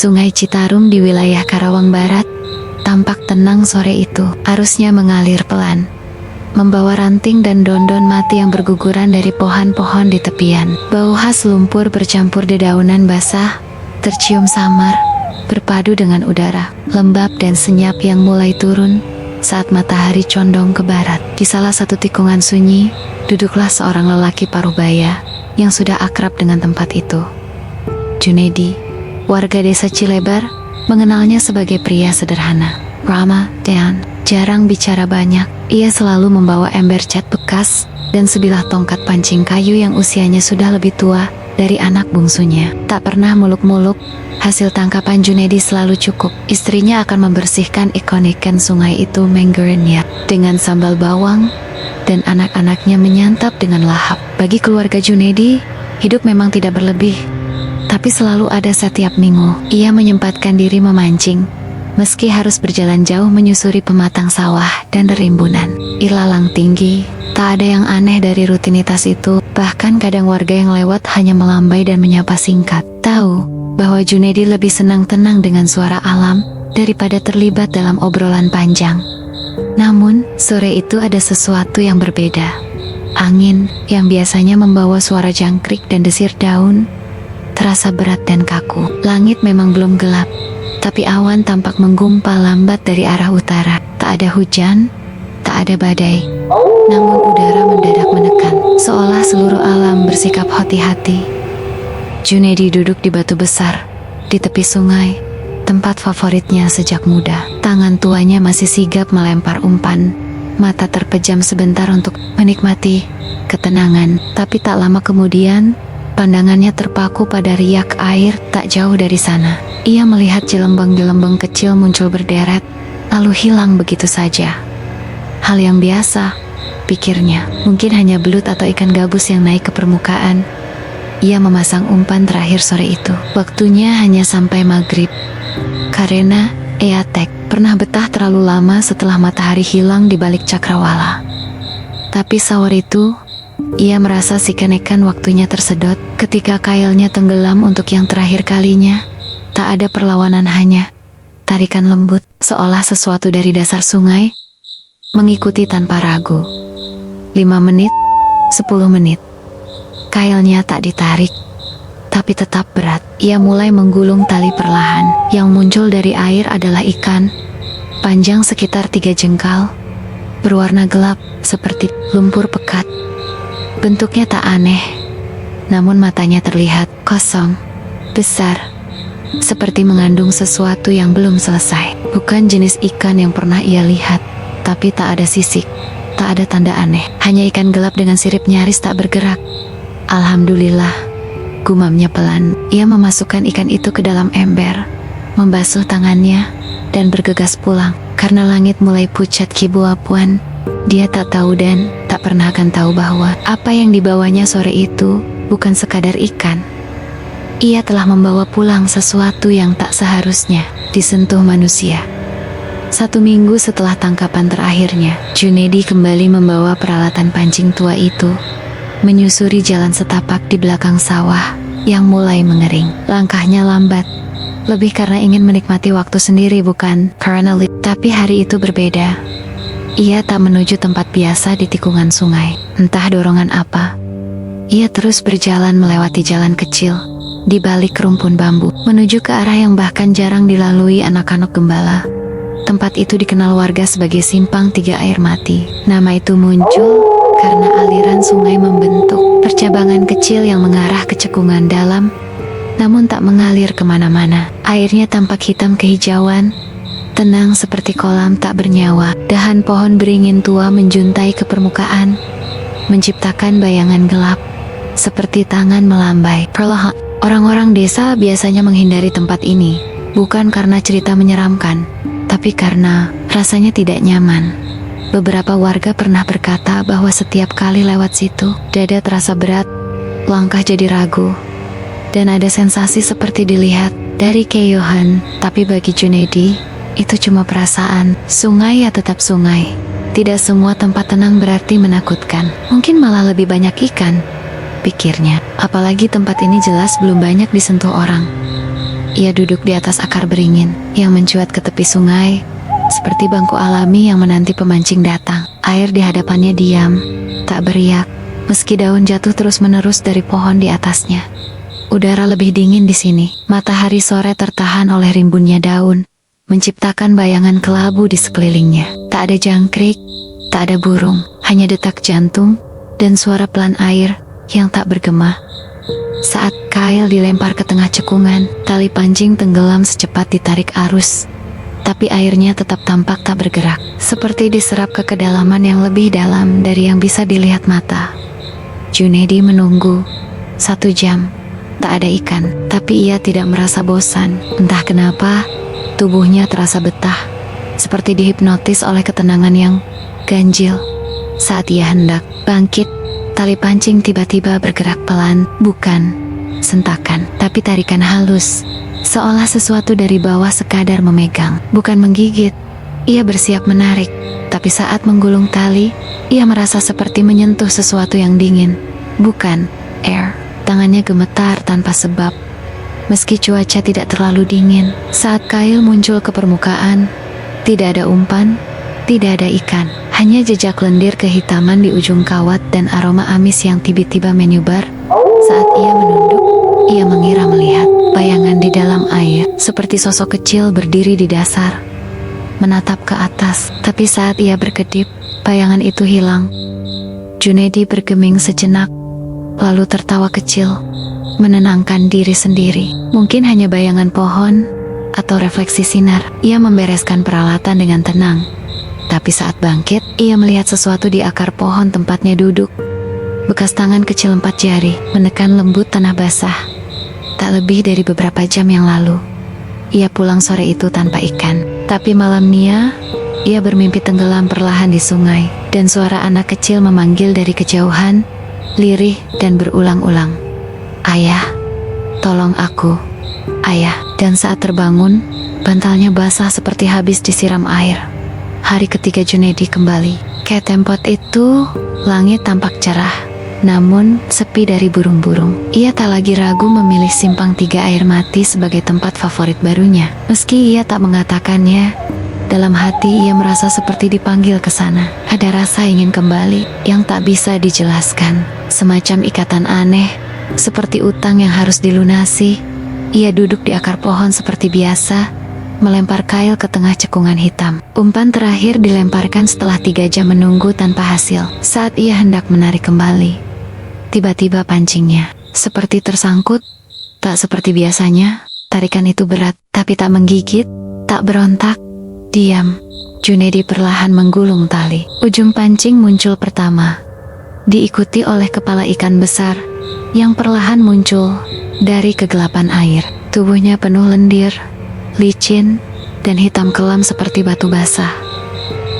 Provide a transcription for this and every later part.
Sungai Citarum di wilayah Karawang Barat tampak tenang sore itu. Arusnya mengalir pelan, membawa ranting dan daun-daun mati yang berguguran dari pohon-pohon di tepian. Bau khas lumpur bercampur dedaunan basah tercium samar, berpadu dengan udara lembab dan senyap yang mulai turun saat matahari condong ke barat. Di salah satu tikungan sunyi, duduklah seorang lelaki parubaya yang sudah akrab dengan tempat itu. Junedi, warga desa Cilebar, mengenalnya sebagai pria sederhana, ramah, dan jarang bicara banyak. Ia selalu membawa ember cat bekas dan sebilah tongkat pancing kayu yang usianya sudah lebih tua dari anak bungsunya. Tak pernah muluk-muluk, hasil tangkapan Junedi selalu cukup. Istrinya akan membersihkan ikan-ikan sungai itu menggerenya dengan sambal bawang, dan anak-anaknya menyantap dengan lahap. Bagi keluarga Junedi, hidup memang tidak berlebih, tapi selalu ada setiap minggu. Ia menyempatkan diri memancing, meski harus berjalan jauh menyusuri pematang sawah dan rimbunan. Ilalang tinggi, tak ada yang aneh dari rutinitas itu. Bahkan kadang warga yang lewat hanya melambai dan menyapa singkat. Tahu bahwa Junedi lebih senang tenang dengan suara alam daripada terlibat dalam obrolan panjang. Namun, sore itu ada sesuatu yang berbeda. Angin yang biasanya membawa suara jangkrik dan desir daun terasa berat dan kaku. Langit memang belum gelap, tapi awan tampak menggumpal lambat dari arah utara. Tak ada hujan, tak ada badai, namun udara mendadak menekan, seolah seluruh alam bersikap hati-hati. Junedi duduk di batu besar di tepi sungai, tempat favoritnya sejak muda. Tangan tuanya masih sigap melempar umpan, mata terpejam sebentar untuk menikmati ketenangan. Tapi tak lama kemudian, pandangannya terpaku pada riak air tak jauh dari sana. Ia melihat gelembang-gelembang kecil muncul berderet, lalu hilang begitu saja. Hal yang biasa, pikirnya. Mungkin hanya belut atau ikan gabus yang naik ke permukaan. Ia memasang umpan terakhir sore itu. Waktunya hanya sampai maghrib. Karena Eatek pernah betah terlalu lama setelah matahari hilang di balik cakrawala. Tapi sawar itu, ia merasa si kenekan waktunya tersedot. Ketika kailnya tenggelam untuk yang terakhir kalinya, tak ada perlawanan, hanya tarikan lembut, seolah sesuatu dari dasar sungai mengikuti tanpa ragu. 5 menit, 10 menit. Kailnya tak ditarik, tapi tetap berat. Ia mulai menggulung tali perlahan. Yang muncul dari air adalah ikan, panjang sekitar 3 jengkal, berwarna gelap seperti lumpur pekat. Bentuknya tak aneh, namun matanya terlihat kosong, besar, seperti mengandung sesuatu yang belum selesai. Bukan jenis ikan yang pernah ia lihat, tapi tak ada sisik, tak ada tanda aneh. Hanya ikan gelap dengan sirip nyaris tak bergerak. Alhamdulillah, gumamnya pelan. Ia memasukkan ikan itu ke dalam ember, membasuh tangannya, dan bergegas pulang. Karena langit mulai pucat kibu-apuan, dia tak tahu dan tak pernah akan tahu bahwa apa yang dibawanya sore itu bukan sekadar ikan. Ia telah membawa pulang sesuatu yang tak seharusnya disentuh manusia. 1 minggu setelah tangkapan terakhirnya, Junedi kembali membawa peralatan pancing tua itu, menyusuri jalan setapak di belakang sawah yang mulai mengering. Langkahnya lambat, lebih karena ingin menikmati waktu sendiri bukan karena tapi hari itu berbeda. Ia tak menuju tempat biasa di tikungan sungai. Entah dorongan apa, ia terus berjalan melewati jalan kecil di balik rumpun bambu, menuju ke arah yang bahkan jarang dilalui anak-anak gembala. Tempat itu dikenal warga sebagai Simpang 3 Air Mati. Nama itu muncul karena aliran sungai membentuk percabangan kecil yang mengarah ke cekungan dalam, namun tak mengalir kemana-mana. Airnya tampak hitam kehijauan, tenang seperti kolam tak bernyawa. Dahan pohon beringin tua menjuntai ke permukaan, menciptakan bayangan gelap, seperti tangan melambai. Perlahan, orang-orang desa biasanya menghindari tempat ini, bukan karena cerita menyeramkan, tapi karena rasanya tidak nyaman. Beberapa warga pernah berkata bahwa setiap kali lewat situ, dada terasa berat, langkah jadi ragu, dan ada sensasi seperti dilihat dari kejauhan. Tapi bagi Junedi, itu cuma perasaan. Sungai ya tetap sungai. Tidak semua tempat tenang berarti menakutkan. Mungkin malah lebih banyak ikan, pikirnya. Apalagi tempat ini jelas belum banyak disentuh orang. Ia duduk di atas akar beringin yang mencuat ke tepi sungai, seperti bangku alami yang menanti pemancing datang. Air di hadapannya diam, tak beriak, meski daun jatuh terus-menerus dari pohon di atasnya. Udara lebih dingin di sini. Matahari sore tertahan oleh rimbunnya daun, menciptakan bayangan kelabu di sekelilingnya. Tak ada jangkrik, tak ada burung, hanya detak jantung dan suara pelan air yang tak bergema. Saat Kyle dilempar ke tengah cekungan, tali pancing tenggelam secepat ditarik arus. Tapi airnya tetap tampak tak bergerak, seperti diserap ke kedalaman yang lebih dalam dari yang bisa dilihat mata. Junaidi menunggu 1 jam. Tak ada ikan, tapi ia tidak merasa bosan. Entah kenapa, tubuhnya terasa betah, seperti dihipnotis oleh ketenangan yang ganjil. Saat ia hendak bangkit, tali pancing tiba-tiba bergerak pelan, bukan sentakan, tapi tarikan halus, seolah sesuatu dari bawah sekadar memegang, bukan menggigit. Ia bersiap menarik, tapi saat menggulung tali, ia merasa seperti menyentuh sesuatu yang dingin, bukan air. Tangannya gemetar tanpa sebab, meski cuaca tidak terlalu dingin. Saat Kyle muncul ke permukaan, tidak ada umpan, tidak ada ikan, hanya jejak lendir kehitaman di ujung kawat dan aroma amis yang tiba-tiba menyebar. Saat ia menunduk, ia mengira melihat bayangan di dalam air, seperti sosok kecil berdiri di dasar, menatap ke atas. Tapi saat ia berkedip, bayangan itu hilang. Junaidi bergeming sejenak, lalu tertawa kecil, menenangkan diri sendiri. Mungkin hanya bayangan pohon atau refleksi sinar. Ia membereskan peralatan dengan tenang. Tapi saat bangkit, ia melihat sesuatu di akar pohon tempatnya duduk. Bekas tangan kecil 4 jari menekan lembut tanah basah. Tak lebih dari beberapa jam yang lalu, ia pulang sore itu tanpa ikan. Tapi malamnya, ia bermimpi tenggelam perlahan di sungai, dan suara anak kecil memanggil dari kejauhan, lirih dan berulang-ulang. "Ayah, tolong aku, ayah." Dan saat terbangun, bantalnya basah seperti habis disiram air. Hari ketiga Junaidi kembali. Ke tempat itu, langit tampak cerah, namun sepi dari burung-burung. Ia tak lagi ragu memilih Simpang 3 Air Mati sebagai tempat favorit barunya. Meski ia tak mengatakannya, dalam hati ia merasa seperti dipanggil ke sana. Ada rasa ingin kembali yang tak bisa dijelaskan, semacam ikatan aneh, seperti utang yang harus dilunasi. Ia duduk di akar pohon seperti biasa, melempar Kyle ke tengah cekungan hitam. Umpan terakhir dilemparkan setelah 3 jam menunggu tanpa hasil. Saat ia hendak menarik kembali, tiba-tiba pancingnya seperti tersangkut. Tak seperti biasanya, tarikan itu berat, tapi tak menggigit, tak berontak, diam. Junaidi perlahan menggulung tali. Ujung pancing muncul pertama, diikuti oleh kepala ikan besar yang perlahan muncul dari kegelapan air. Tubuhnya penuh lendir, licin, dan hitam kelam seperti batu basah.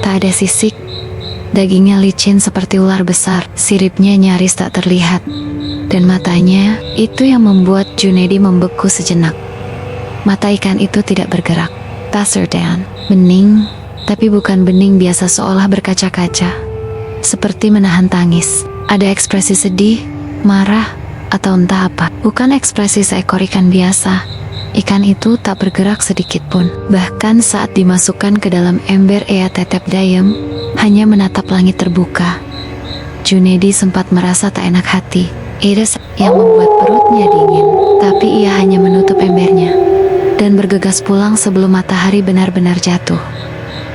Tak ada sisik, dagingnya licin seperti ular besar, siripnya nyaris tak terlihat, dan matanya itu yang membuat Junaidi membeku sejenak. Mata ikan itu tidak bergerak. Tasardan, bening, tapi bukan bening biasa seolah berkaca-kaca, seperti menahan tangis. Ada ekspresi sedih, marah, atau entah apa. Bukan ekspresi seekor ikan biasa. Ikan itu tak bergerak sedikit pun. Bahkan saat dimasukkan ke dalam ember Ea Tetep Dayem, hanya menatap langit terbuka. Junaidi sempat merasa tak enak hati. Iris yang membuat perutnya dingin. Tapi ia hanya menutup embernya dan bergegas pulang sebelum matahari benar-benar jatuh.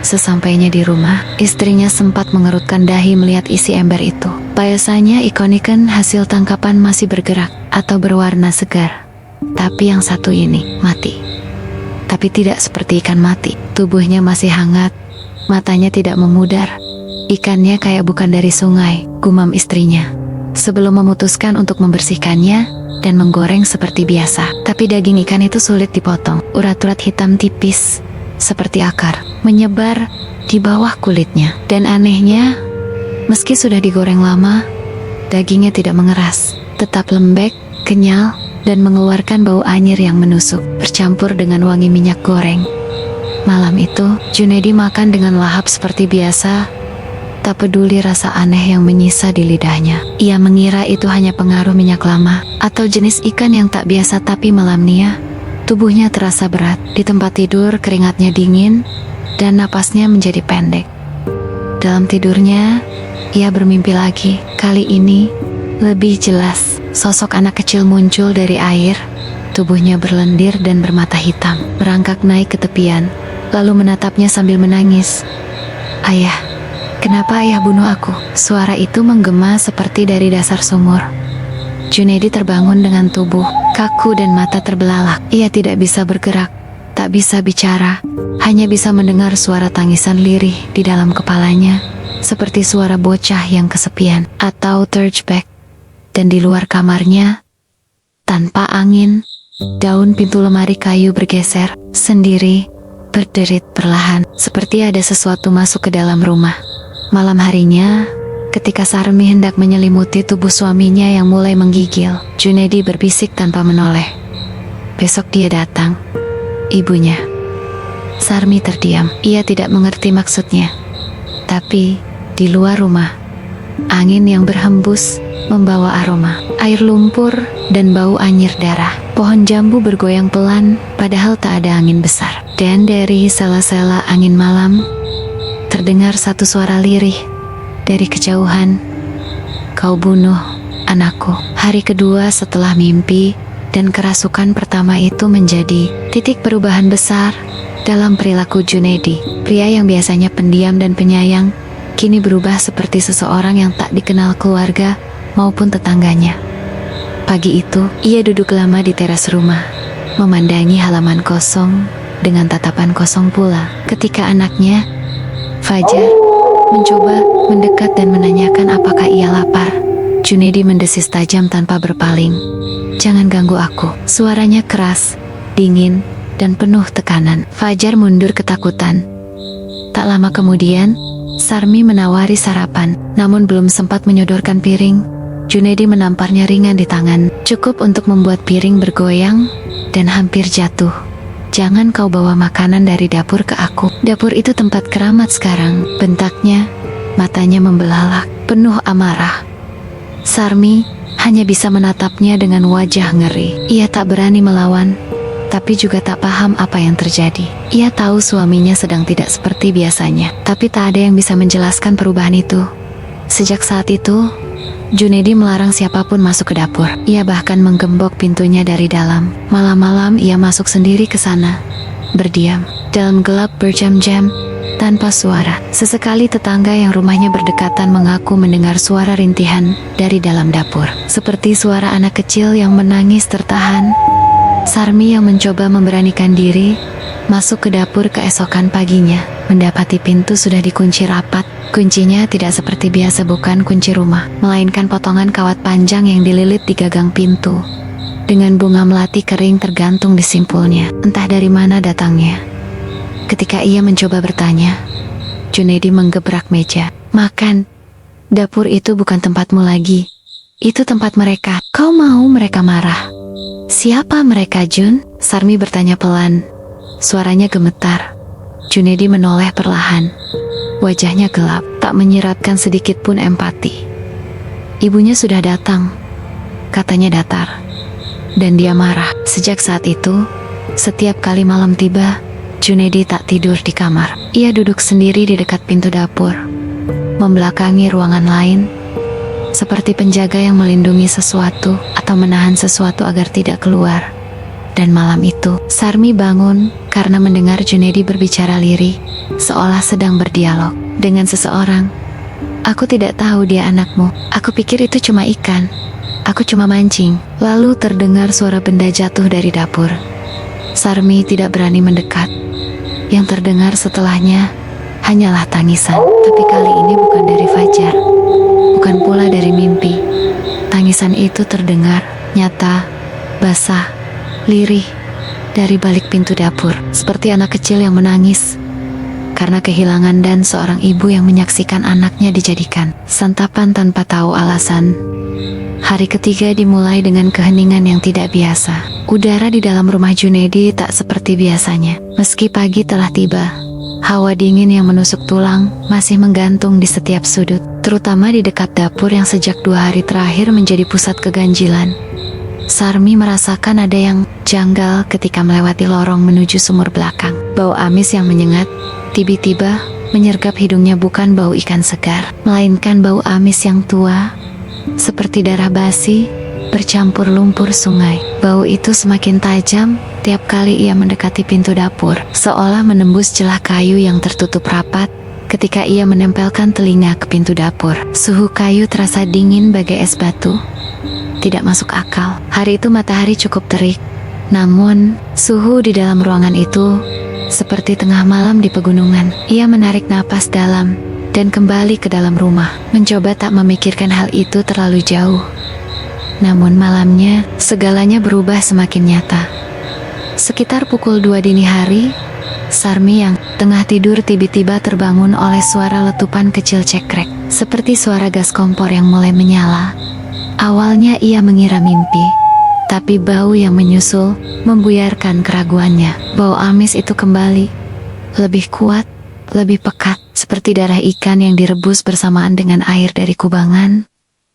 Sesampainya di rumah, istrinya sempat mengerutkan dahi melihat isi ember itu. Biasanya ikan-ikan hasil tangkapan masih bergerak atau berwarna segar. Tapi yang satu ini mati. Tapi tidak seperti ikan mati. Tubuhnya masih hangat, matanya tidak memudar. Ikannya kayak bukan dari sungai, gumam istrinya, sebelum memutuskan untuk membersihkannya dan menggoreng seperti biasa. Tapi daging ikan itu sulit dipotong. Urat-urat hitam tipis, seperti akar, menyebar di bawah kulitnya. Dan anehnya, meski sudah digoreng lama, dagingnya tidak mengeras, tetap lembek, kenyal, dan mengeluarkan bau anyir yang menusuk, bercampur dengan wangi minyak goreng. Malam itu, Junaidi makan dengan lahap seperti biasa, tak peduli rasa aneh yang menyisa di lidahnya. Ia mengira itu hanya pengaruh minyak lama, atau jenis ikan yang tak biasa. Tapi malamnya, Tubuhnya terasa berat. Di tempat tidur keringatnya dingin dan napasnya menjadi pendek. Dalam tidurnya, ia bermimpi lagi. Kali ini, lebih jelas, sosok anak kecil muncul dari air. Tubuhnya berlendir dan bermata hitam. Merangkak naik ke tepian, lalu menatapnya sambil menangis. "Ayah, kenapa ayah bunuh aku?" Suara itu menggema seperti dari dasar sumur. Junaidi terbangun dengan tubuh kaku dan mata terbelalak. Ia tidak bisa bergerak, tak bisa bicara, hanya bisa mendengar suara tangisan lirih di dalam kepalanya, seperti suara bocah yang kesepian atau terjebak. Dan di luar kamarnya, tanpa angin, daun pintu lemari kayu bergeser sendiri, berderit perlahan, seperti ada sesuatu masuk ke dalam rumah. Malam harinya, ketika Sarmi hendak menyelimuti tubuh suaminya yang mulai menggigil, Junaidi berbisik tanpa menoleh. "Besok dia datang, ibunya." Sarmi terdiam. Ia tidak mengerti maksudnya. Tapi, di luar rumah, angin yang berhembus membawa aroma, air lumpur, dan bau anyir darah. Pohon jambu bergoyang pelan, padahal tak ada angin besar. Dan dari sela-sela angin malam, terdengar satu suara lirih. Dari kejauhan, "Kau bunuh anakku." Hari kedua setelah mimpi dan kerasukan pertama itu menjadi titik perubahan besar dalam perilaku Junaidi. Pria yang biasanya pendiam dan penyayang, kini berubah seperti seseorang yang tak dikenal keluarga maupun tetangganya. Pagi itu, ia duduk lama di teras rumah, memandangi halaman kosong dengan tatapan kosong pula. Ketika anaknya, Fajar, mencoba mendekat dan menanyakan apakah ia lapar, Junaidi mendesis tajam tanpa berpaling. "Jangan ganggu aku." Suaranya keras, dingin, dan penuh tekanan. Fajar mundur ketakutan. Tak lama kemudian, Sarmi menawari sarapan, namun belum sempat menyodorkan piring, Junaidi menamparnya ringan di tangan, cukup untuk membuat piring bergoyang dan hampir jatuh. "Jangan kau bawa makanan dari dapur ke aku. Dapur itu tempat keramat sekarang," bentaknya. Matanya membelalak, penuh amarah. Sarmi hanya bisa menatapnya dengan wajah ngeri. Ia tak berani melawan, tapi juga tak paham apa yang terjadi. Ia tahu suaminya sedang tidak seperti biasanya, tapi tak ada yang bisa menjelaskan perubahan itu. Sejak saat itu, Junaidi melarang siapapun masuk ke dapur. Ia bahkan menggembok pintunya dari dalam. Malam-malam ia masuk sendiri ke sana, berdiam dalam gelap berjam-jam tanpa suara. Sesekali tetangga yang rumahnya berdekatan mengaku mendengar suara rintihan dari dalam dapur, seperti suara anak kecil yang menangis tertahan. Sarmi yang mencoba memberanikan diri masuk ke dapur keesokan paginya, mendapati pintu sudah dikunci rapat. Kuncinya tidak seperti biasa, bukan kunci rumah, melainkan potongan kawat panjang yang dililit di gagang pintu, dengan bunga melati kering tergantung di simpulnya. Entah dari mana datangnya. Ketika ia mencoba bertanya, Junaidi menggebrak meja. "Makan. Dapur itu bukan tempatmu lagi. Itu tempat mereka. Kau mau mereka marah." "Siapa mereka, Jun?" Sarmi bertanya pelan. Suaranya gemetar. Junaidi menoleh perlahan. Wajahnya gelap, tak menyiratkan sedikit pun empati. "Ibunya sudah datang," katanya datar. Dan dia marah. Sejak saat itu, setiap kali malam tiba, Junaidi tak tidur di kamar. Ia duduk sendiri di dekat pintu dapur, membelakangi ruangan lain, seperti penjaga yang melindungi sesuatu atau menahan sesuatu agar tidak keluar. Dan malam itu, Sarmi bangun karena mendengar Junaidi berbicara lirih, seolah sedang berdialog dengan seseorang. "Aku tidak tahu dia anakmu. Aku pikir itu cuma ikan. Aku cuma mancing." Lalu terdengar suara benda jatuh dari dapur. Sarmi tidak berani mendekat. Yang terdengar setelahnya hanyalah tangisan. Tapi kali ini bukan dari Fajar, bukan pula dari mimpi. Tangisan itu terdengar nyata, basah, lirih dari balik pintu dapur, seperti anak kecil yang menangis karena kehilangan dan seorang ibu yang menyaksikan anaknya dijadikan santapan tanpa tahu alasan. Hari ketiga dimulai dengan keheningan yang tidak biasa. Udara di dalam rumah Junaidi tak seperti biasanya. Meski pagi telah tiba, hawa dingin yang menusuk tulang masih menggantung di setiap sudut, terutama di dekat dapur yang sejak 2 hari terakhir menjadi pusat keganjilan. Sarmi merasakan ada yang janggal ketika melewati lorong menuju sumur belakang. Bau amis yang menyengat tiba-tiba menyergap hidungnya, bukan bau ikan segar, melainkan bau amis yang tua, seperti darah basi bercampur lumpur sungai. Bau itu semakin tajam tiap kali ia mendekati pintu dapur, seolah menembus celah kayu yang tertutup rapat. Ketika ia menempelkan telinga ke pintu dapur, suhu kayu terasa dingin bagai es batu. Tidak masuk akal. Hari itu matahari cukup terik, namun suhu di dalam ruangan itu seperti tengah malam di pegunungan. Ia menarik napas dalam dan kembali ke dalam rumah, mencoba tak memikirkan hal itu terlalu jauh. Namun malamnya, segalanya berubah semakin nyata. Sekitar pukul 2 dini hari, Sarmi yang tengah tidur tiba-tiba terbangun oleh suara letupan kecil cekrek, seperti suara gas kompor yang mulai menyala. Awalnya ia mengira mimpi, tapi bau yang menyusul membuyarkan keraguannya. Bau amis itu kembali, lebih kuat, lebih pekat, seperti darah ikan yang direbus bersamaan dengan air dari kubangan.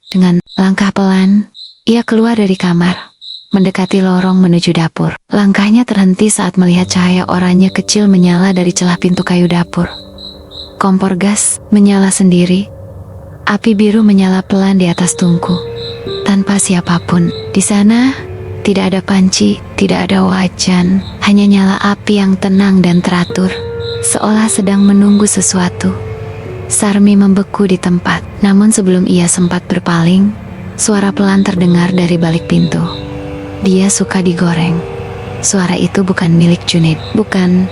Dengan langkah pelan, ia keluar dari kamar, mendekati lorong menuju dapur. Langkahnya terhenti saat melihat cahaya oranye kecil menyala dari celah pintu kayu dapur. Kompor gas menyala sendiri. Api biru menyala pelan di atas tungku, tanpa siapapun. Di sana, tidak ada panci, tidak ada wajan, hanya nyala api yang tenang dan teratur, seolah sedang menunggu sesuatu. Sarmi membeku di tempat, namun sebelum ia sempat berpaling, suara pelan terdengar dari balik pintu. Dia suka digoreng. Suara itu bukan milik Junaid, bukan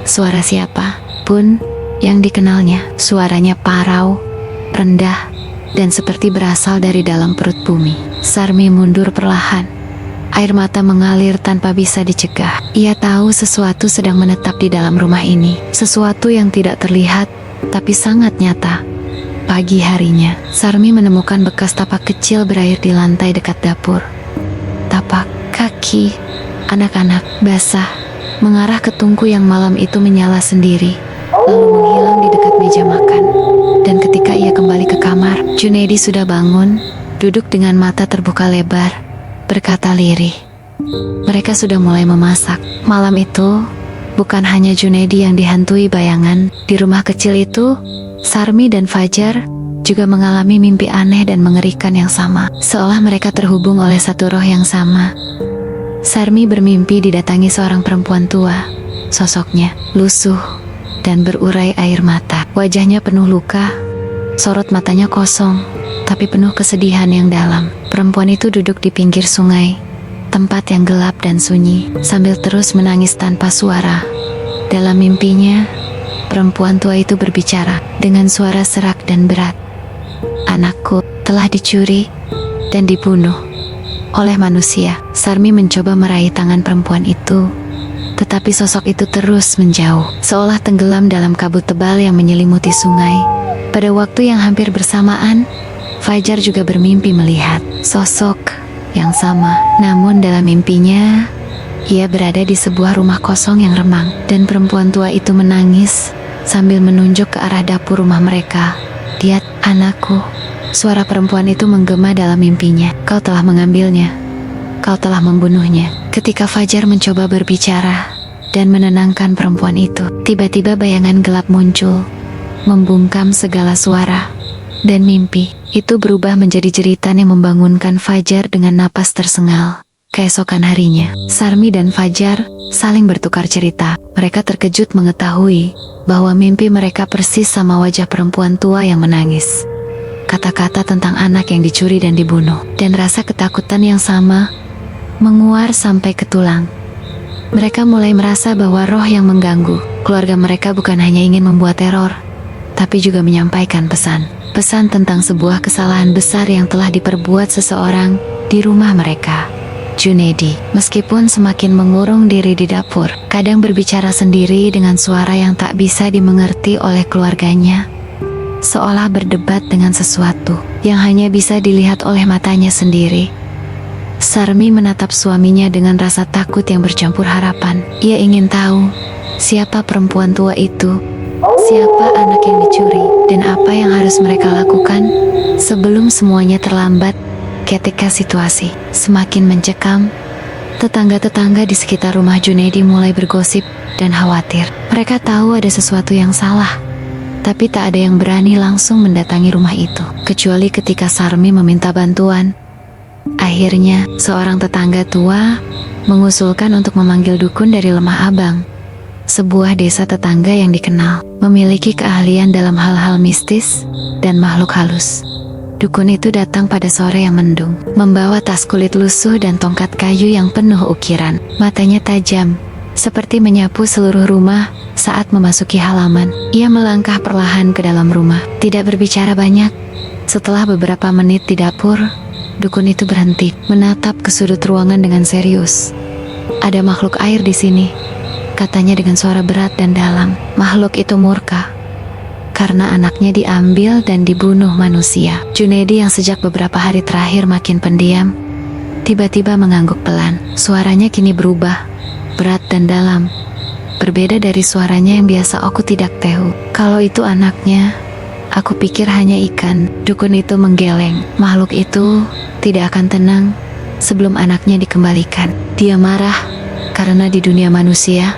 suara siapa pun yang dikenalnya. Suaranya parau, rendah, dan seperti berasal dari dalam perut bumi. Sarmi mundur perlahan. Air mata mengalir tanpa bisa dicegah. Ia tahu sesuatu sedang menetap di dalam rumah ini. Sesuatu yang tidak terlihat, tapi sangat nyata. Pagi harinya, Sarmi menemukan bekas tapak kecil berair di lantai dekat dapur. Tapak kaki anak-anak basah mengarah ke tungku yang malam itu menyala sendiri, lalu menghilang di dekat meja makan. Dan ketika ia kembali ke kamar, Junaidi sudah bangun, duduk dengan mata terbuka lebar, berkata lirih. Mereka sudah mulai memasak. Malam itu, bukan hanya Junaidi yang dihantui bayangan. Di rumah kecil itu, Sarmi dan Fajar juga mengalami mimpi aneh dan mengerikan yang sama, seolah mereka terhubung oleh satu roh yang sama. Sarmi bermimpi didatangi seorang perempuan tua. Sosoknya lusuh dan berurai air mata. Wajahnya penuh luka, sorot matanya kosong, tapi penuh kesedihan yang dalam. Perempuan itu duduk di pinggir sungai, tempat yang gelap dan sunyi, sambil terus menangis tanpa suara. Dalam mimpinya, perempuan tua itu berbicara dengan suara serak dan berat. Anakku telah dicuri dan dibunuh oleh manusia. Sarmi mencoba meraih tangan perempuan itu, tetapi sosok itu terus menjauh, seolah tenggelam dalam kabut tebal yang menyelimuti sungai. Pada waktu yang hampir bersamaan, Fajar juga bermimpi melihat sosok yang sama. Namun dalam mimpinya, ia berada di sebuah rumah kosong yang remang, dan perempuan tua itu menangis sambil menunjuk ke arah dapur rumah mereka. "Lihat, anakku." Suara perempuan itu menggema dalam mimpinya. "Kau telah mengambilnya. Kau telah membunuhnya." Ketika Fajar mencoba berbicara dan menenangkan perempuan itu, tiba-tiba bayangan gelap muncul, membungkam segala suara, dan mimpi itu berubah menjadi jeritan yang membangunkan Fajar dengan napas tersengal. Keesokan harinya, Sarmi dan Fajar saling bertukar cerita. Mereka terkejut mengetahui bahwa mimpi mereka persis sama wajah perempuan tua yang menangis. Kata-kata tentang anak yang dicuri dan dibunuh, dan rasa ketakutan yang sama menguar sampai ke tulang. Mereka mulai merasa bahwa roh yang mengganggu keluarga mereka bukan hanya ingin membuat teror, tapi juga menyampaikan pesan tentang sebuah kesalahan besar yang telah diperbuat seseorang di rumah mereka. Junaidi, meskipun semakin mengurung diri di dapur, kadang berbicara sendiri dengan suara yang tak bisa dimengerti oleh keluarganya, seolah berdebat dengan sesuatu yang hanya bisa dilihat oleh matanya sendiri. Sarmi menatap suaminya dengan rasa takut yang bercampur harapan. Ia ingin tahu siapa perempuan tua itu, siapa anak yang dicuri, dan apa yang harus mereka lakukan sebelum semuanya terlambat Ketika situasi semakin mencekam, tetangga-tetangga di sekitar rumah Junedi mulai bergosip dan khawatir. Mereka tahu ada sesuatu yang salah, tapi tak ada yang berani langsung mendatangi rumah itu, kecuali ketika Sarmi meminta bantuan. Akhirnya, seorang tetangga tua mengusulkan untuk memanggil dukun dari Lemah Abang, sebuah desa tetangga yang dikenal memiliki keahlian dalam hal-hal mistis dan makhluk halus. Dukun itu datang pada sore yang mendung, membawa tas kulit lusuh dan tongkat kayu yang penuh ukiran. Matanya tajam, seperti menyapu seluruh rumah. Saat memasuki halaman, ia melangkah perlahan ke dalam rumah, tidak berbicara banyak. Setelah beberapa menit di dapur, dukun itu berhenti, menatap ke sudut ruangan dengan serius. "Ada makhluk air di sini," katanya dengan suara berat dan dalam. Makhluk itu murka karena anaknya diambil dan dibunuh manusia. Junedi yang sejak beberapa hari terakhir makin pendiam, tiba-tiba mengangguk pelan. Suaranya kini berubah, berat dan dalam. Berbeda dari suaranya yang biasa aku tidak tahu. "Kalau itu anaknya, aku pikir hanya ikan." Dukun itu menggeleng. Makhluk itu tidak akan tenang sebelum anaknya dikembalikan. Dia marah karena di dunia manusia,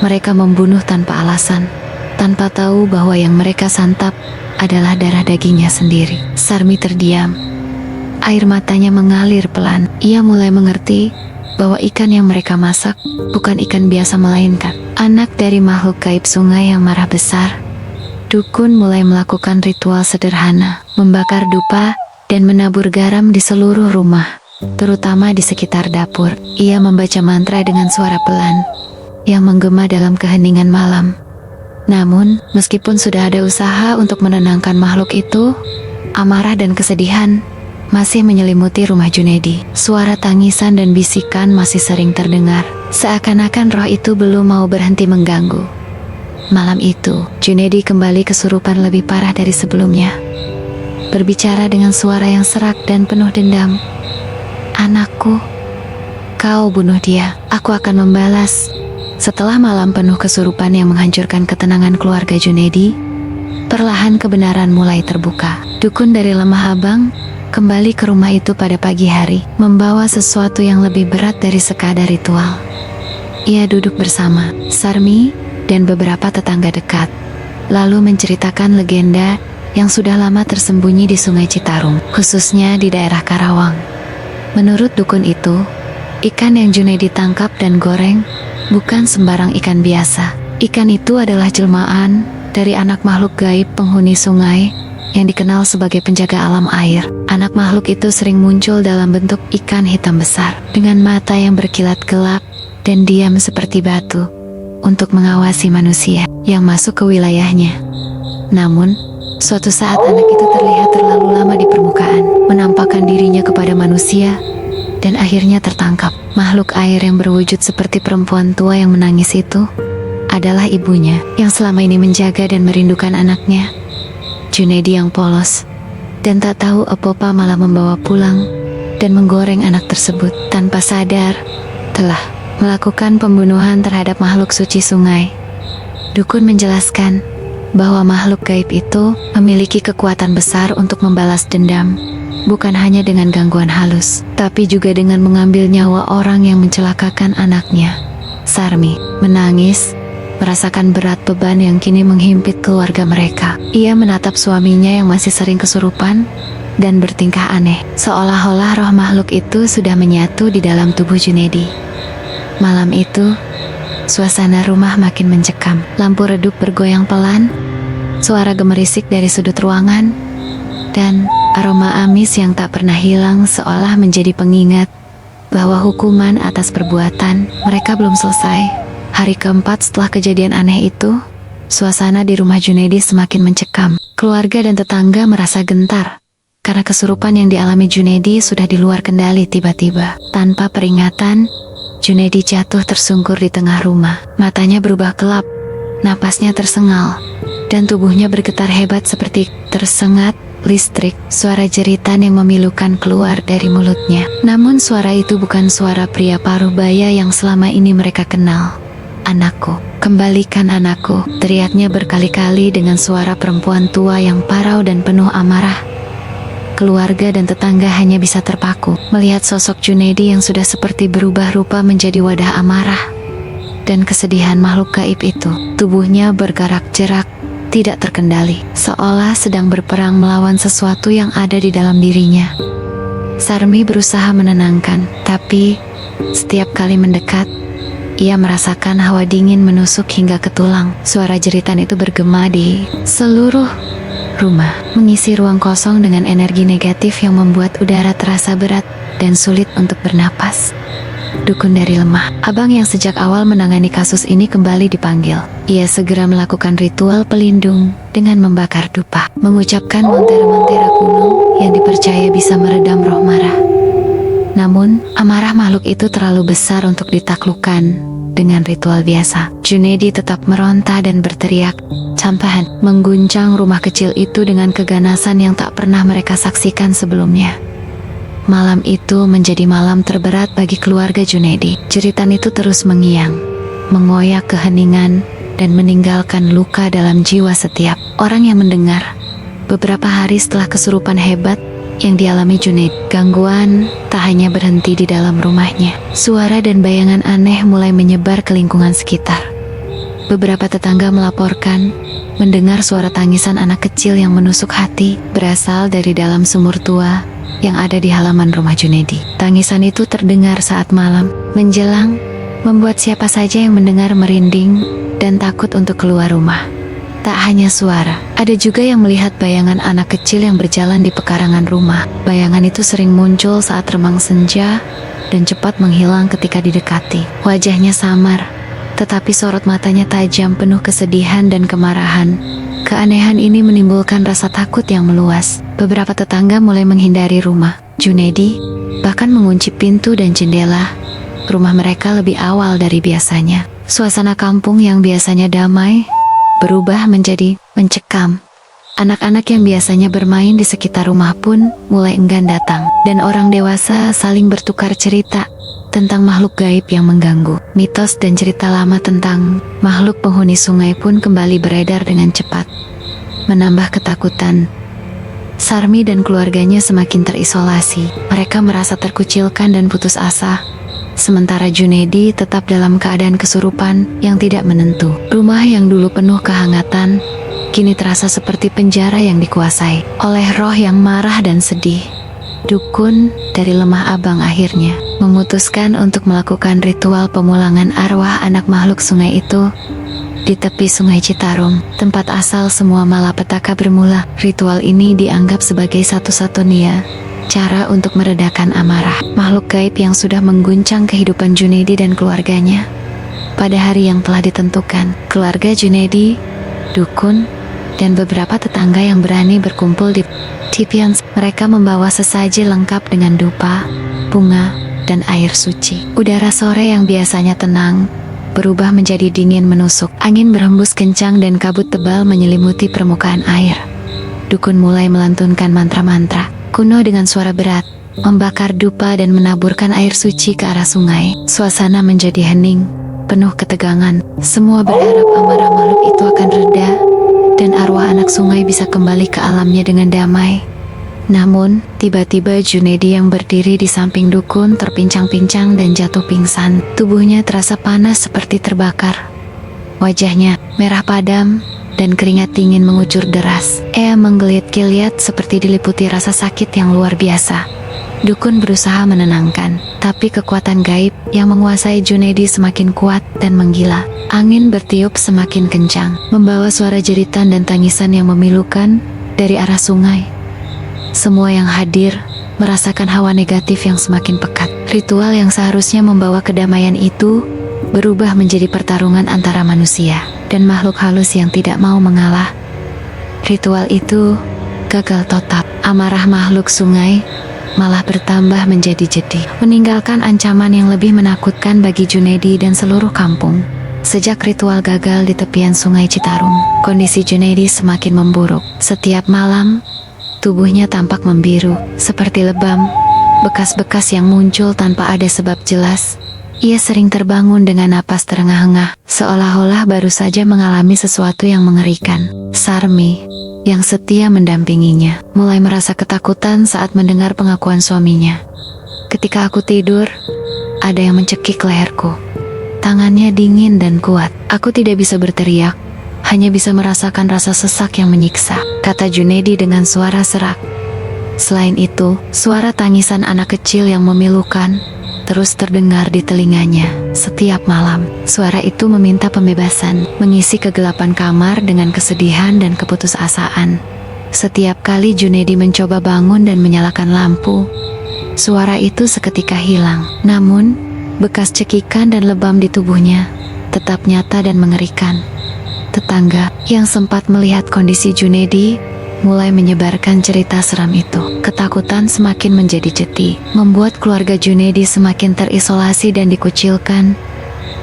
mereka membunuh tanpa alasan, tanpa tahu bahwa yang mereka santap adalah darah dagingnya sendiri. Sarmi terdiam. Air matanya mengalir pelan. Ia mulai mengerti bahwa ikan yang mereka masak bukan ikan biasa, melainkan anak dari makhluk gaib sungai yang marah besar. Dukun mulai melakukan ritual sederhana, membakar dupa dan menabur garam di seluruh rumah, terutama di sekitar dapur. Ia membaca mantra dengan suara pelan yang menggema dalam keheningan malam. Namun, meskipun sudah ada usaha untuk menenangkan makhluk itu, amarah dan kesedihan masih menyelimuti rumah Junedi. Suara tangisan dan bisikan masih sering terdengar, seakan-akan roh itu belum mau berhenti mengganggu. Malam itu, Junedi kembali kesurupan lebih parah dari sebelumnya, berbicara dengan suara yang serak dan penuh dendam. "Anakku, kau bunuh dia, aku akan membalas." Setelah malam penuh kesurupan yang menghancurkan ketenangan keluarga Junedi, perlahan kebenaran mulai terbuka. Dukun dari Lemah Abang kembali ke rumah itu pada pagi hari, membawa sesuatu yang lebih berat dari sekadar ritual. Ia duduk bersama Sarmi dan beberapa tetangga dekat, lalu menceritakan legenda yang sudah lama tersembunyi di Sungai Citarum, khususnya di daerah Karawang. Menurut dukun itu, ikan yang Junedi tangkap dan goreng bukan sembarang ikan biasa. Ikan itu adalah jelmaan dari anak makhluk gaib penghuni sungai yang dikenal sebagai penjaga alam air. Anak makhluk itu sering muncul dalam bentuk ikan hitam besar, dengan mata yang berkilat gelap dan diam seperti batu, untuk mengawasi manusia yang masuk ke wilayahnya. Namun, suatu saat anak itu terlihat terlalu lama di permukaan, menampakkan dirinya kepada manusia, dan akhirnya tertangkap. Makhluk air yang berwujud seperti perempuan tua yang menangis itu adalah ibunya yang selama ini menjaga dan merindukan anaknya. Junedi yang polos dan tak tahu apa-apa malah membawa pulang dan menggoreng anak tersebut tanpa sadar telah melakukan pembunuhan terhadap makhluk suci sungai. Dukun menjelaskan bahwa makhluk gaib itu memiliki kekuatan besar untuk membalas dendam, bukan hanya dengan gangguan halus, tapi juga dengan mengambil nyawa orang yang mencelakakan anaknya. Sarmi menangis, merasakan berat beban yang kini menghimpit keluarga mereka. Ia menatap suaminya yang masih sering kesurupan dan bertingkah aneh, seolah-olah roh makhluk itu sudah menyatu di dalam tubuh Junedi. Malam itu, suasana rumah makin mencekam. Lampu redup bergoyang pelan, suara gemerisik dari sudut ruangan, dan aroma amis yang tak pernah hilang seolah menjadi pengingat bahwa hukuman atas perbuatan mereka belum selesai. Hari keempat setelah kejadian aneh itu, suasana di rumah Junedi semakin mencekam. Keluarga dan tetangga merasa gentar karena kesurupan yang dialami Junedi sudah di luar kendali. Tiba-tiba, tanpa peringatan, Junedi jatuh tersungkur di tengah rumah. Matanya berubah gelap, napasnya tersengal, dan tubuhnya bergetar hebat seperti tersengat listrik. Suara jeritan yang memilukan keluar dari mulutnya. Namun suara itu bukan suara pria paruh baya yang selama ini mereka kenal. "Anakku, kembalikan anakku," teriaknya berkali-kali dengan suara perempuan tua yang parau dan penuh amarah. keluarga dan tetangga hanya bisa terpaku melihat sosok Junaidi yang sudah seperti berubah rupa menjadi wadah amarah dan kesedihan makhluk gaib itu. Tubuhnya bergerak-gerak, tidak terkendali, seolah sedang berperang melawan sesuatu yang ada di dalam dirinya. Sarmi berusaha menenangkan, tapi setiap kali mendekat, ia merasakan hawa dingin menusuk hingga ke tulang. Suara jeritan itu bergema di seluruh rumah, mengisi ruang kosong dengan energi negatif yang membuat udara terasa berat dan sulit untuk bernapas. Dukun dari lemah, abang yang sejak awal menangani kasus ini kembali dipanggil. Ia segera melakukan ritual pelindung dengan membakar dupa, mengucapkan montera-montera kuno yang dipercaya bisa meredam roh marah. Namun, amarah makhluk itu terlalu besar untuk ditaklukkan dengan ritual biasa. Junaidi tetap meronta dan berteriak, campahan, mengguncang rumah kecil itu dengan keganasan yang tak pernah mereka saksikan sebelumnya. Malam itu menjadi malam terberat bagi keluarga Junaidi. Jeritan itu terus mengiang, mengoyak keheningan, dan meninggalkan luka dalam jiwa setiap orang yang mendengar. Beberapa hari setelah kesurupan hebat yang dialami Junaid, gangguan tak hanya berhenti di dalam rumahnya. Suara dan bayangan aneh mulai menyebar ke lingkungan sekitar. Beberapa tetangga melaporkan mendengar suara tangisan anak kecil yang menusuk hati berasal dari dalam sumur tua yang ada di halaman rumah Junaidi. Tangisan itu terdengar saat malam menjelang, membuat siapa saja yang mendengar merinding dan takut untuk keluar rumah. Tak hanya suara, ada juga yang melihat bayangan anak kecil yang berjalan di pekarangan rumah. Bayangan itu sering muncul saat remang senja dan cepat menghilang ketika didekati. Wajahnya samar, tetapi sorot matanya tajam penuh kesedihan dan kemarahan. Keanehan ini menimbulkan rasa takut yang meluas. Beberapa tetangga mulai menghindari rumah Junaidi, bahkan mengunci pintu dan jendela rumah mereka lebih awal dari biasanya. Suasana kampung yang biasanya damai berubah menjadi mencekam. Anak-anak yang biasanya bermain di sekitar rumah pun mulai enggan datang, dan orang dewasa saling bertukar cerita tentang makhluk gaib yang mengganggu. Mitos dan cerita lama tentang makhluk penghuni sungai pun kembali beredar dengan cepat, menambah ketakutan. Sarmi dan keluarganya semakin terisolasi. Mereka merasa terkucilkan dan putus asa, sementara Junaidi tetap dalam keadaan kesurupan yang tidak menentu. Rumah yang dulu penuh kehangatan kini terasa seperti penjara yang dikuasai oleh roh yang marah dan sedih. Dukun dari lemah abang akhirnya memutuskan untuk melakukan ritual pemulangan arwah anak makhluk sungai itu di tepi sungai Citarum, tempat asal semua malapetaka bermula. Ritual ini dianggap sebagai satu-satunya cara untuk meredakan amarah makhluk gaib yang sudah mengguncang kehidupan Junaidi dan keluarganya. Pada hari yang telah ditentukan, keluarga Junaidi, dukun, dan beberapa tetangga yang berani berkumpul di Tipians. Mereka membawa sesaji lengkap dengan dupa, bunga, dan air suci. Udara sore yang biasanya tenang berubah menjadi dingin menusuk. Angin berhembus kencang dan kabut tebal menyelimuti permukaan air. Dukun mulai melantunkan mantra-mantra kuno dengan suara berat, membakar dupa dan menaburkan air suci ke arah sungai. Suasana menjadi hening, penuh ketegangan. Semua berharap amarah makhluk itu akan reda dan arwah anak sungai bisa kembali ke alamnya dengan damai. Namun, tiba-tiba Junaidi yang berdiri di samping dukun terpincang-pincang dan jatuh pingsan. Tubuhnya terasa panas seperti terbakar. Wajahnya merah padam dan keringat dingin mengucur deras. Ia menggeliat-geliat seperti diliputi rasa sakit yang luar biasa. Dukun berusaha menenangkan, tapi kekuatan gaib yang menguasai Junaidi semakin kuat dan menggila. Angin bertiup semakin kencang, membawa suara jeritan dan tangisan yang memilukan dari arah sungai. Semua yang hadir merasakan hawa negatif yang semakin pekat. Ritual yang seharusnya membawa kedamaian itu berubah menjadi pertarungan antara manusia dan makhluk halus yang tidak mau mengalah. Ritual itu gagal total. Amarah makhluk sungai malah bertambah menjadi jedih, meninggalkan ancaman yang lebih menakutkan bagi Junaidi dan seluruh kampung. Sejak ritual gagal di tepian sungai Citarum, kondisi Junaidi semakin memburuk. Setiap malam, tubuhnya tampak membiru, seperti lebam, bekas-bekas yang muncul tanpa ada sebab jelas Ia sering terbangun dengan napas terengah-engah, seolah-olah baru saja mengalami sesuatu yang mengerikan. Sarmi, yang setia mendampinginya, mulai merasa ketakutan saat mendengar pengakuan suaminya. Ketika aku tidur, ada yang mencekik leherku. Tangannya dingin dan kuat. Aku tidak bisa berteriak, hanya bisa merasakan rasa sesak yang menyiksa, kata Junedi dengan suara serak. Selain itu, suara tangisan anak kecil yang memilukan terus terdengar di telinganya setiap malam. Suara itu meminta pembebasan, mengisi kegelapan kamar dengan kesedihan dan keputusasaan. Setiap kali Junedi mencoba bangun dan menyalakan lampu, suara itu seketika hilang. Namun, bekas cekikan dan lebam di tubuhnya tetap nyata dan mengerikan. Tetangga yang sempat melihat kondisi Junedi mulai menyebarkan cerita seram itu. Ketakutan semakin menjadi jeti, membuat keluarga Junedi semakin terisolasi dan dikucilkan.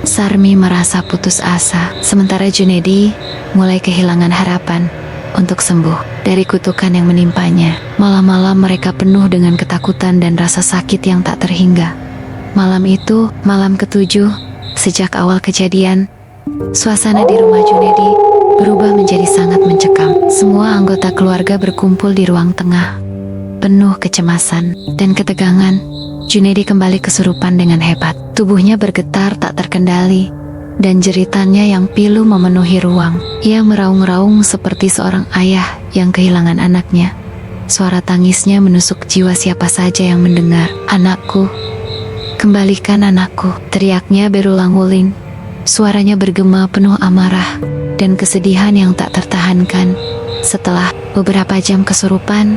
Sarmi merasa putus asa, sementara Junedi mulai kehilangan harapan untuk sembuh dari kutukan yang menimpanya. Malam-malam mereka penuh dengan ketakutan dan rasa sakit yang tak terhingga. Malam itu, malam ketujuh, sejak awal kejadian, suasana di rumah Junedi berubah menjadi sangat mencekam. Semua anggota keluarga berkumpul di ruang tengah, penuh kecemasan dan ketegangan. Junedi kembali kesurupan dengan hebat. Tubuhnya bergetar tak terkendali, dan jeritannya yang pilu memenuhi ruang. Ia meraung-raung seperti seorang ayah yang kehilangan anaknya. Suara tangisnya menusuk jiwa siapa saja yang mendengar. "Anakku, kembalikan anakku," teriaknya berulang-ulang. Suaranya bergema penuh amarah dan kesedihan yang tak tertahankan. Setelah beberapa jam kesurupan,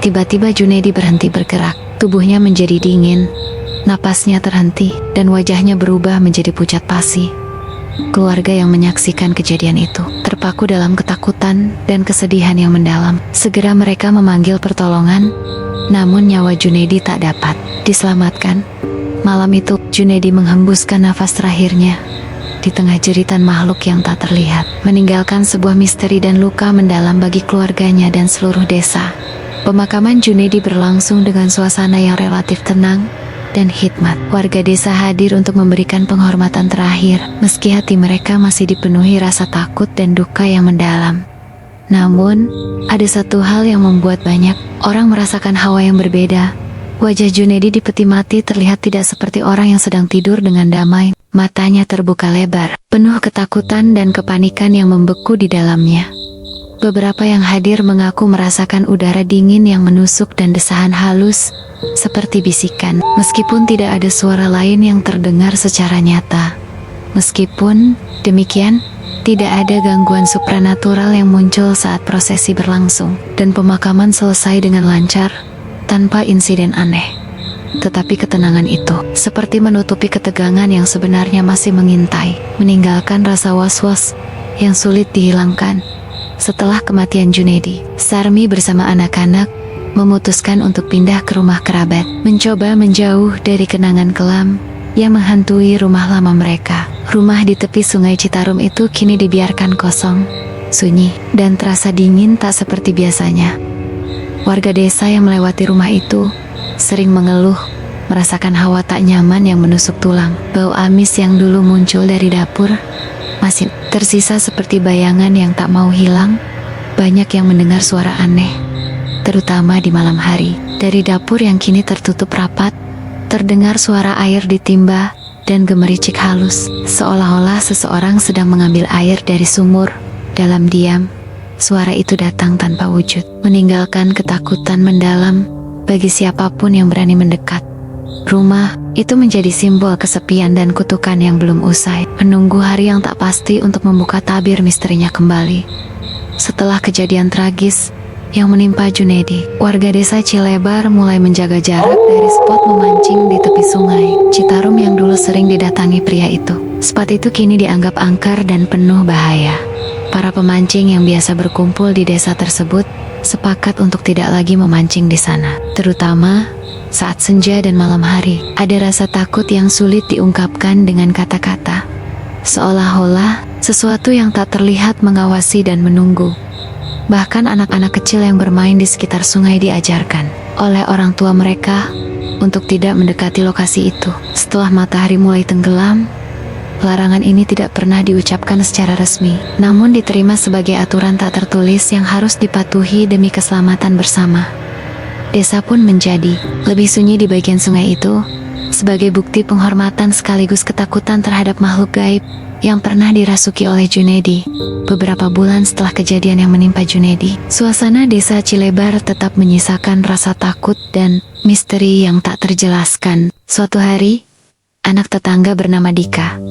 tiba-tiba Junedi berhenti bergerak. Tubuhnya menjadi dingin, napasnya terhenti, dan wajahnya berubah menjadi pucat pasi. Keluarga yang menyaksikan kejadian itu terpaku dalam ketakutan dan kesedihan yang mendalam. Segera mereka memanggil pertolongan, namun nyawa Junedi tak dapat diselamatkan. Malam itu, Junedi menghembuskan nafas terakhirnya di tengah jeritan makhluk yang tak terlihat, meninggalkan sebuah misteri dan luka mendalam bagi keluarganya dan seluruh desa. Pemakaman Junedi berlangsung dengan suasana yang relatif tenang dan hikmat. Warga desa hadir untuk memberikan penghormatan terakhir, meski hati mereka masih dipenuhi rasa takut dan duka yang mendalam. Namun, ada satu hal yang membuat banyak orang merasakan hawa yang berbeda. Wajah Junedi di peti mati terlihat tidak seperti orang yang sedang tidur dengan damai. Matanya terbuka lebar, penuh ketakutan dan kepanikan yang membeku di dalamnya. Beberapa yang hadir mengaku merasakan udara dingin yang menusuk dan desahan halus, seperti bisikan, meskipun tidak ada suara lain yang terdengar secara nyata. Meskipun demikian, tidak ada gangguan supranatural yang muncul saat prosesi berlangsung, dan pemakaman selesai dengan lancar, tanpa insiden aneh. Tetapi ketenangan itu seperti menutupi ketegangan yang sebenarnya masih mengintai, meninggalkan rasa was-was yang sulit dihilangkan. Setelah kematian Junedi, Sarmi bersama anak-anak memutuskan untuk pindah ke rumah kerabat, mencoba menjauh dari kenangan kelam yang menghantui rumah lama mereka. Rumah di tepi sungai Citarum itu kini dibiarkan kosong, sunyi, dan terasa dingin tak seperti biasanya. Warga desa yang melewati rumah itu sering mengeluh, merasakan hawa tak nyaman yang menusuk tulang. Bau amis yang dulu muncul dari dapur masih tersisa seperti bayangan yang tak mau hilang. Banyak yang mendengar suara aneh, terutama di malam hari. Dari dapur yang kini tertutup rapat, terdengar suara air ditimba dan gemericik halus, seolah-olah seseorang sedang mengambil air dari sumur. Dalam diam, suara itu datang tanpa wujud, meninggalkan ketakutan mendalam bagi siapapun yang berani mendekat. Rumah itu menjadi simbol kesepian dan kutukan yang belum usai, menunggu hari yang tak pasti untuk membuka tabir misterinya kembali. Setelah kejadian tragis yang menimpa Junedi, warga desa Cilebar mulai menjaga jarak dari spot memancing di tepi sungai Citarum yang dulu sering didatangi pria itu. Spot itu kini dianggap angker dan penuh bahaya. Para pemancing yang biasa berkumpul di desa tersebut sepakat untuk tidak lagi memancing di sana, terutama saat senja dan malam hari. Ada rasa takut yang sulit diungkapkan dengan kata-kata, seolah-olah sesuatu yang tak terlihat mengawasi dan menunggu. Bahkan anak-anak kecil yang bermain di sekitar sungai diajarkan oleh orang tua mereka untuk tidak mendekati lokasi itu. Setelah matahari mulai tenggelam, larangan ini tidak pernah diucapkan secara resmi, namun diterima sebagai aturan tak tertulis yang harus dipatuhi demi keselamatan bersama. Desa pun menjadi lebih sunyi di bagian sungai itu, sebagai bukti penghormatan sekaligus ketakutan terhadap makhluk gaib yang pernah dirasuki oleh Junedi. Beberapa bulan setelah kejadian yang menimpa Junedi, suasana desa Cilebar tetap menyisakan rasa takut dan misteri yang tak terjelaskan. Suatu hari, anak tetangga bernama Dika,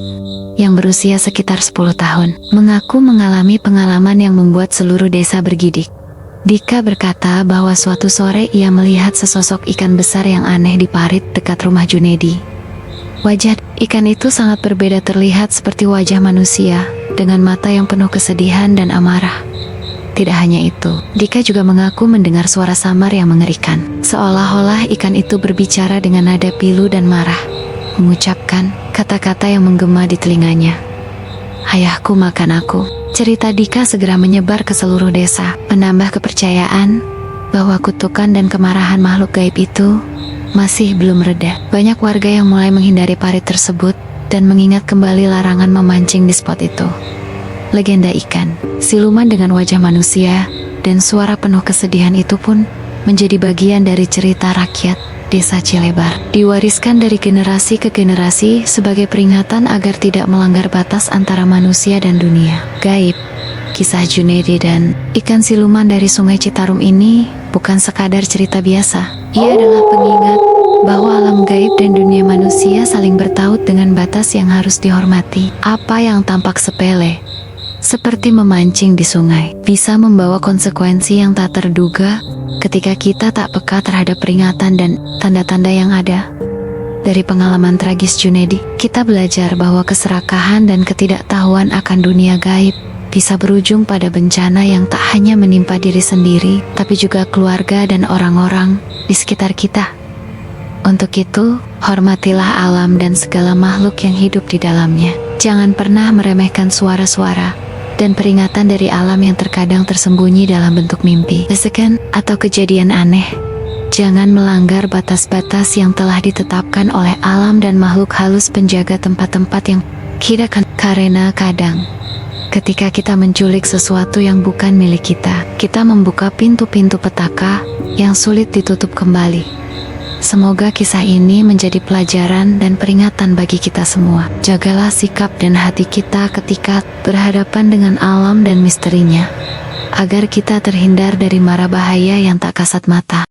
yang berusia sekitar 10 tahun, mengaku mengalami pengalaman yang membuat seluruh desa bergidik. Dika berkata bahwa suatu sore ia melihat sesosok ikan besar yang aneh di parit dekat rumah Junedi. Wajah ikan itu sangat berbeda, terlihat seperti wajah manusia, dengan mata yang penuh kesedihan dan amarah. Tidak hanya itu, Dika juga mengaku mendengar suara samar yang mengerikan, seolah-olah ikan itu berbicara dengan nada pilu dan marah, mengucapkan kata-kata yang menggema di telinganya. "Ayahku makan aku." Cerita Dika segera menyebar ke seluruh desa, menambah kepercayaan bahwa kutukan dan kemarahan makhluk gaib itu masih belum reda. Banyak warga yang mulai menghindari parit tersebut dan mengingat kembali larangan memancing di spot itu. Legenda ikan, siluman dengan wajah manusia, dan suara penuh kesedihan itu pun menjadi bagian dari cerita rakyat desa Cilebar. Diwariskan dari generasi ke generasi sebagai peringatan agar tidak melanggar batas antara manusia dan dunia gaib. Kisah Junedi dan ikan siluman dari Sungai Citarum ini bukan sekadar cerita biasa. Ia adalah pengingat bahwa alam gaib dan dunia manusia saling bertaut dengan batas yang harus dihormati. Apa yang tampak sepele, seperti memancing di sungai, bisa membawa konsekuensi yang tak terduga ketika kita tak peka terhadap peringatan dan tanda-tanda yang ada. Dari pengalaman tragis Junedi, kita belajar bahwa keserakahan dan ketidaktahuan akan dunia gaib bisa berujung pada bencana yang tak hanya menimpa diri sendiri, tapi juga keluarga dan orang-orang di sekitar kita. Untuk itu, hormatilah alam dan segala makhluk yang hidup di dalamnya. Jangan pernah meremehkan suara-suara dan peringatan dari alam yang terkadang tersembunyi dalam bentuk mimpi, lesekan, atau kejadian aneh. Jangan melanggar batas-batas yang telah ditetapkan oleh alam dan makhluk halus penjaga tempat-tempat yang kita karena kadang ketika kita menculik sesuatu yang bukan milik kita, kita membuka pintu-pintu petaka yang sulit ditutup kembali. Semoga kisah ini menjadi pelajaran dan peringatan bagi kita semua. Jagalah sikap dan hati kita ketika berhadapan dengan alam dan misterinya, agar kita terhindar dari mara bahaya yang tak kasat mata.